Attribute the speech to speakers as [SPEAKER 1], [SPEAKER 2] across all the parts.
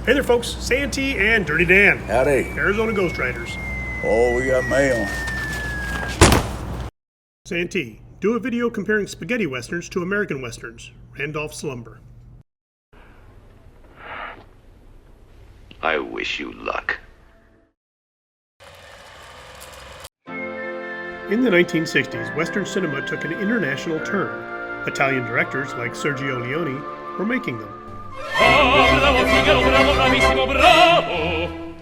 [SPEAKER 1] Hey there, folks. Santee and Dirty Dan.
[SPEAKER 2] Howdy.
[SPEAKER 1] Arizona Ghostriders.
[SPEAKER 2] Oh, we got mail.
[SPEAKER 1] Santee, do a video comparing spaghetti westerns to American westerns. Randolph Slumber.
[SPEAKER 3] I wish you luck.
[SPEAKER 1] In the 1960s, Western cinema took an international turn. Italian directors like Sergio Leone were making them.
[SPEAKER 4] Oh, bravo, Figaro, bravo, bravissimo, bravo!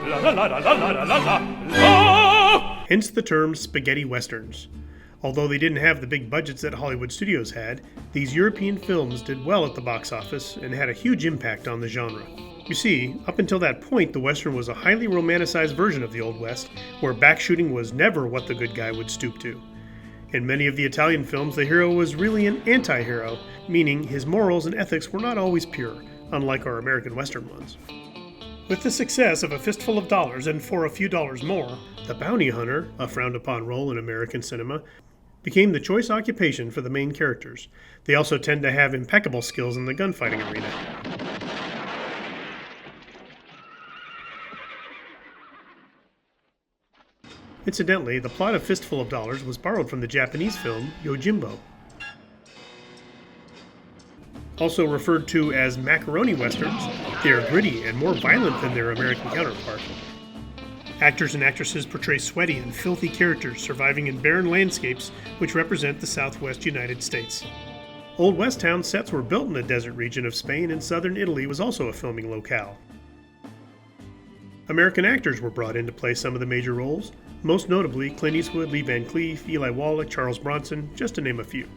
[SPEAKER 4] La la la la la la la la la!
[SPEAKER 1] Hence the term spaghetti westerns. Although they didn't have the big budgets that Hollywood studios had, these European films did well at the box office and had a huge impact on the genre. You see, up until that point, the Western was a highly romanticized version of the Old West, where backshooting was never what the good guy would stoop to. In many of the Italian films, the hero was really an anti-hero, meaning his morals and ethics were not always pure, unlike our American Western ones. With the success of A Fistful of Dollars and For a Few Dollars More, the bounty hunter, a frowned-upon role in American cinema, became the choice occupation for the main characters. They also tend to have impeccable skills in the gunfighting arena. Incidentally, the plot of Fistful of Dollars was borrowed from the Japanese film Yojimbo. Also referred to as macaroni westerns, they are gritty and more violent than their American counterpart. Actors and actresses portray sweaty and filthy characters surviving in barren landscapes which represent the Southwest United States. Old West town sets were built in the desert region of Spain, and southern Italy was also a filming locale. American actors were brought in to play some of the major roles, most notably Clint Eastwood, Lee Van Cleef, Eli Wallach, Charles Bronson, just to name a few.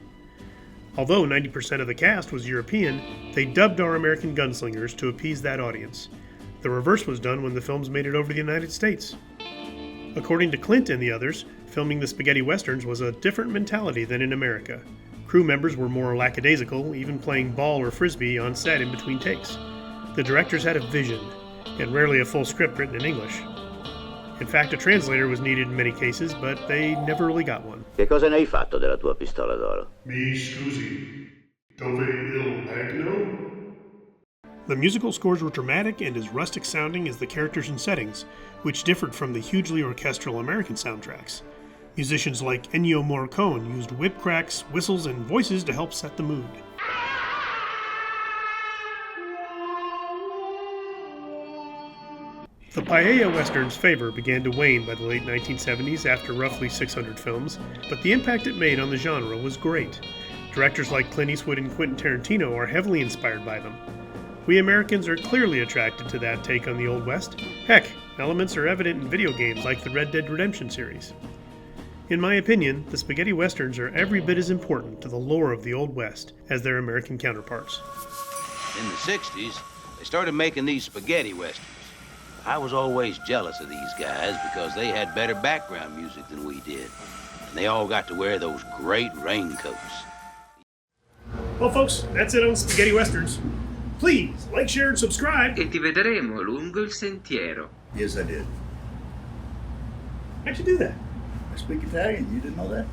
[SPEAKER 1] Although 90% of the cast was European, they dubbed our American gunslingers to appease that audience. The reverse was done when the films made it over to the United States. According to Clint and the others, filming the spaghetti westerns was a different mentality than in America. Crew members were more lackadaisical, even playing ball or frisbee on set in between takes. The directors had a vision, and rarely a full script written in English. In fact, a translator was needed in many cases, but they never really got one.
[SPEAKER 5] Che cosa ne hai fatto della tua pistola d'oro?
[SPEAKER 1] Mi scusi, dove il magno? The musical scores were dramatic and as rustic sounding as the characters and settings, which differed from the hugely orchestral American soundtracks. Musicians like Ennio Morricone used whip cracks, whistles, and voices to help set the mood. The paella western's favor began to wane by the late 1970s after roughly 600 films, but the impact it made on the genre was great. Directors like Clint Eastwood and Quentin Tarantino are heavily inspired by them. We Americans are clearly attracted to that take on the Old West. Heck, elements are evident in video games like the Red Dead Redemption series. In my opinion, the spaghetti westerns are every bit as important to the lore of the Old West as their American counterparts.
[SPEAKER 6] In the 60s, they started making these spaghetti westerns. I was always jealous of these guys because they had better background music than we did. And they all got to wear those great raincoats.
[SPEAKER 1] Well, folks, that's it on spaghetti westerns. Please like, share, and subscribe.
[SPEAKER 7] E ti vedremo lungo il sentiero.
[SPEAKER 2] Yes, I did.
[SPEAKER 1] How'd you do that?
[SPEAKER 2] I speak Italian. You didn't know that?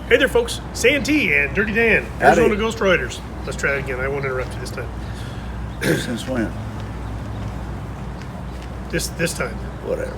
[SPEAKER 1] Hey there, folks. Santee and Dirty Dan.
[SPEAKER 2] Howdy.
[SPEAKER 1] Arizona Ghostriders. Let's try it again. I won't interrupt you this time.
[SPEAKER 2] Since when?
[SPEAKER 1] This time.
[SPEAKER 2] Whatever.